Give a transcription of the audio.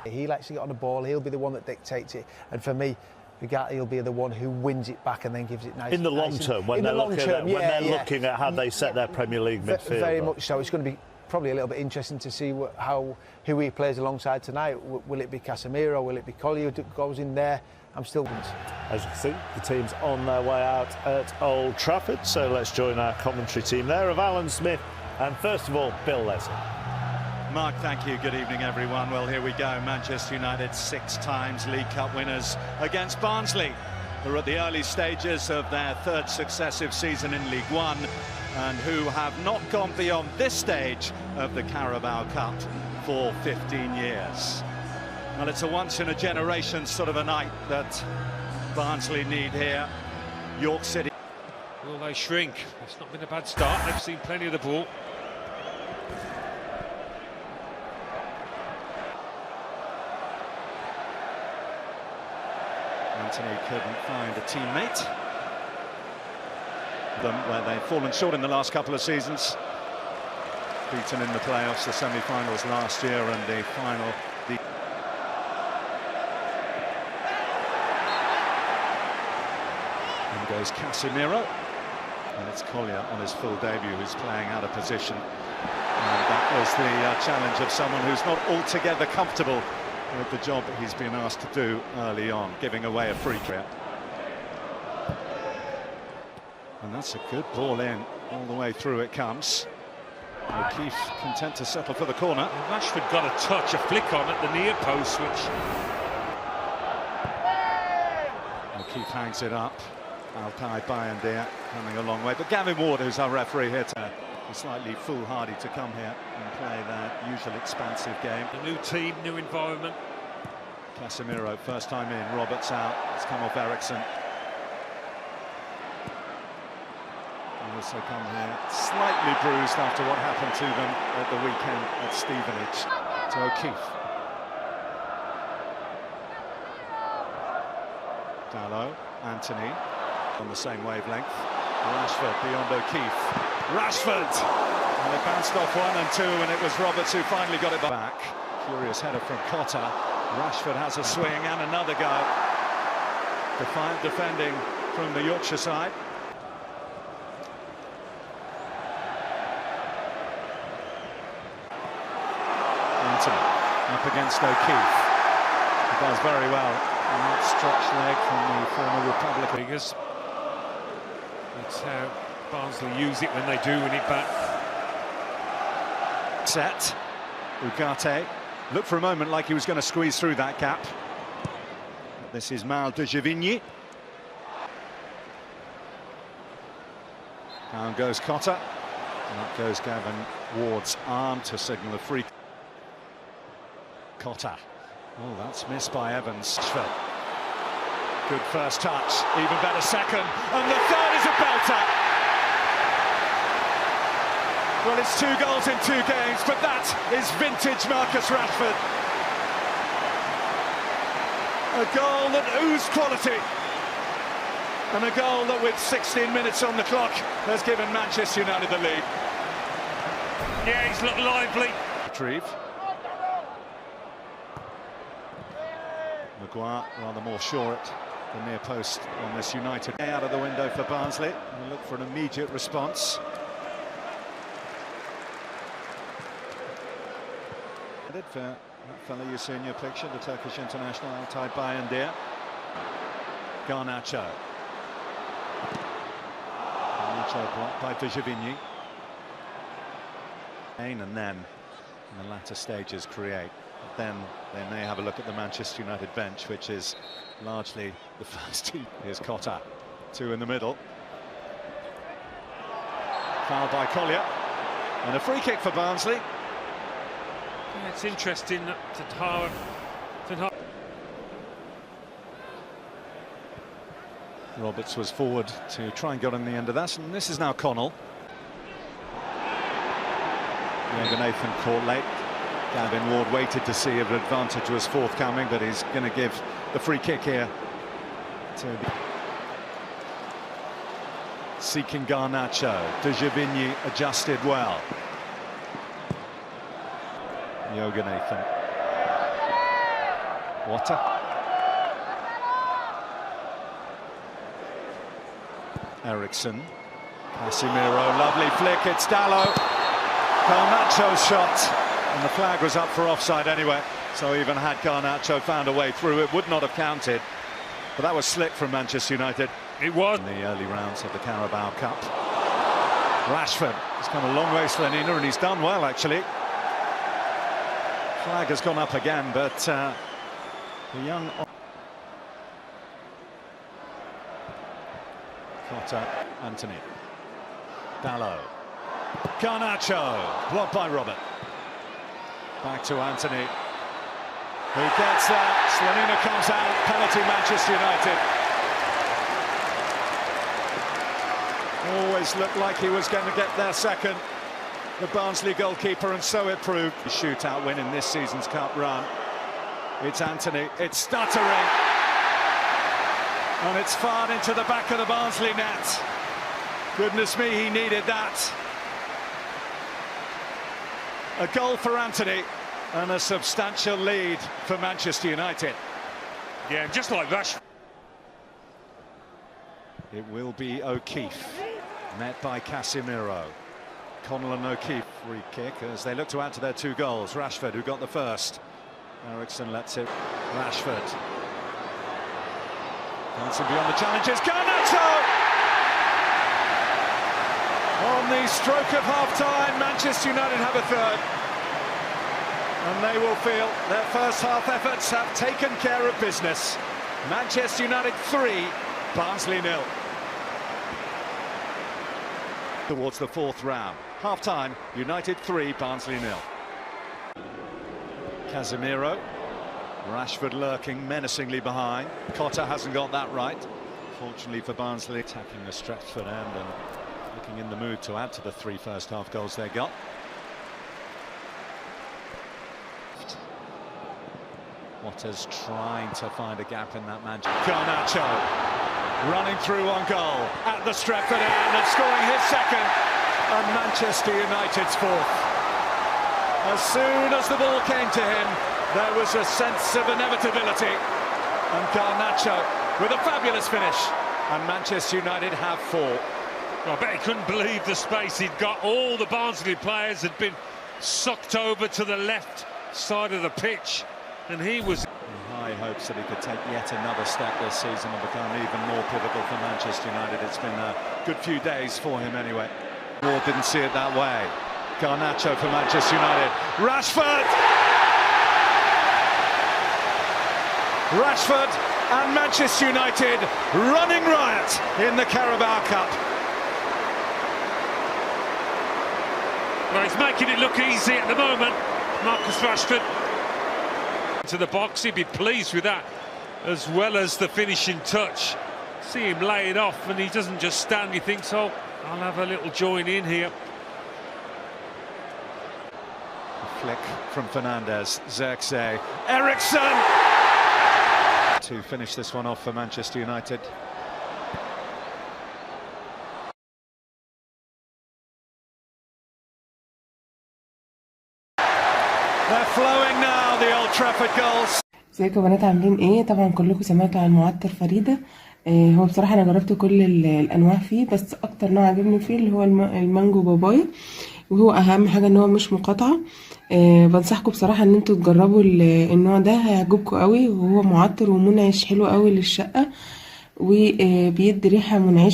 He'll actually get on the ball, he'll be the one that dictates it, and for me, he'll be the one who wins it back and then gives it nice. In the long term, when they're looking at how they set their Premier League midfield. Very much so. It's going to be probably a little bit interesting to see who he plays alongside tonight. Will it be Casemiro? Will it be Collier who goes in there? I'm still. As you can see, the team's on their way out at Old Trafford. So let's join our commentary team there of Alan Smith and first of all, Bill Leslie. Mark, thank you. Good evening, everyone. Well, here we go. Manchester United 6 times League Cup winners against Barnsley. They're at the early stages of their 3rd successive season in League One and who have not gone beyond this stage of the Carabao Cup for 15 years. Well, it's a once-in-a-generation sort of a night that Barnsley need here. York City. Will they shrink? It's not been a bad start. They've seen plenty of the ball. Anthony couldn't find a teammate. Where they've fallen short in the last couple of seasons. Beaten in the playoffs, the semi-finals last year and the final. In goes Casemiro. And it's Collier on his full debut who's playing out of position. And that was the challenge of someone who's not altogether comfortable with the job that he's been asked to do early on, giving away a free kick. And that's a good ball in, all the way through it comes. O'Keefe content to settle for the corner. Rashford got a touch, a flick on at the near post, which... O'Keefe hangs it up. Altai Bayandere coming a long way, but Gavin Ward, who's our referee here, is slightly foolhardy to come here and play their usual expansive game. A new team, new environment. Casemiro, first time in, Roberts out, it's come off Ericsson. Also come here slightly bruised after what happened to them at the weekend at Stevenage. To O'Keefe. Dalot, Anthony on the same wavelength. Rashford beyond O'Keefe. Rashford! And they bounced off 1 and 2 and it was Roberts who finally got it back. Curious header from Cotter. Rashford has a swing and another go. Defiant defending from the Yorkshire side. Anthony up against O'Keefe. He does very well on that stretched leg from the former Republican. That's how Barnsley use it when they do win it back. Set. Ugarte looked for a moment like he was going to squeeze through that gap. This is Mal de Givigny. Down goes Cotter. And up goes Gavin Ward's arm to signal the free. Cotter. Oh, that's missed by Evans. Good first touch, even better second, and the third is a belter. Well, it's 2 goals in 2 games, but that is vintage Marcus Rashford. A goal that oozed quality, and a goal that with 16 minutes on the clock has given Manchester United the lead. Yeah, he's looked lively. Retrieve. Maguire rather more sure at the near post on this United. Out of the window for Barnsley. We'll look for an immediate response. For that fellow you see in your picture, the Turkish international Altai Bayandere. Garnacho. Garnacho blocked by de Givigny. And then in the latter stages create. But then they may have a look at the Manchester United bench, which is largely the first team. Here's Cotter, 2 in the middle. Foul by Collier. And a free kick for Barnsley. Yeah, it's interesting that Roberts was forward to try and get on the end of that, and this is now Connell. Nathan caught late. Gavin Ward waited to see if an advantage was forthcoming, but he's going to give the free kick here to seeking Garnacho. De Givigny adjusted well. Nathan. Water. Eriksson. Casemiro, lovely flick, it's Dalot. Garnacho's shot. And the flag was up for offside anyway. So even had Garnacho found a way through, it would not have counted. But that was slick from Manchester United. It was. In the early rounds of the Carabao Cup. Rashford has come a long way, Slanina, and he's done well, actually. Flag has gone up again, but the young... Cotter, Anthony. Dalot. Garnacho, blocked by Robert. Back to Anthony, who gets that. Slanina comes out, penalty Manchester United. Always looked like he was going to get their second, the Barnsley goalkeeper, and so it proved. The shootout win in this season's cup run. It's Anthony, it's stuttering, and it's fired into the back of the Barnsley net. Goodness me, he needed that. A goal for Anthony and a substantial lead for Manchester United. Yeah, just like Rashford. It will be O'Keefe, met by Casemiro. Connell and O'Keefe free kick as they look to add to their 2 goals. Rashford, who got the first. Eriksson lets it. Rashford. Dancing beyond the challenges. Garnacho! On the stroke of half-time, Manchester United have a third. And they will feel their first half efforts have taken care of business. Manchester United 3, Barnsley 0. Towards the 4th round. Half-time, United 3, Barnsley 0. Casemiro. Rashford lurking menacingly behind. Cotter hasn't got that right. Fortunately for Barnsley, attacking the Stretford end and looking in the mood to add to the 3 first-half goals they got. Waters trying to find a gap in that man. Garnacho running through on goal at the Stretford end and scoring his second, and Manchester United's 4th. As soon as the ball came to him, there was a sense of inevitability, and Garnacho with a fabulous finish, and Manchester United have 4. I bet he couldn't believe the space he'd got. All the Barnsley players had been sucked over to the left side of the pitch, and he was in high hopes that he could take yet another step this season and become even more pivotal for Manchester United. It's been a good few days for him anyway. Ward didn't see it that way. Garnacho for Manchester United. Rashford! Rashford and Manchester United running riot in the Carabao Cup. Well, he's making it look easy at the moment, Marcus Rashford. To the box, he'd be pleased with that, as well as the finishing touch. See him lay it off, and he doesn't just stand, he thinks, oh, I'll have a little join in here. A flick from Fernandez, Zirkzee, Eriksson! To finish this one off for Manchester United. They're flowing now, the Old Trafford goals. ازيكم يا بنات، عاملين ايه؟ طبعا كلكم سمعتوا عن معطر فريدة. هو بصراحه انا جربت كل الانواع فيه، بس اكتر نوع عجبني فيه اللي هو المانجو بابايا، وهو اهم حاجه ان هو مش مقاطعه. بنصحكم بصراحه ان انتوا تجربوا النوع ده، هيعجبكم قوي، وهو معطر ومنعش حلو قوي للشقه، وبيدي ريحه منعشه.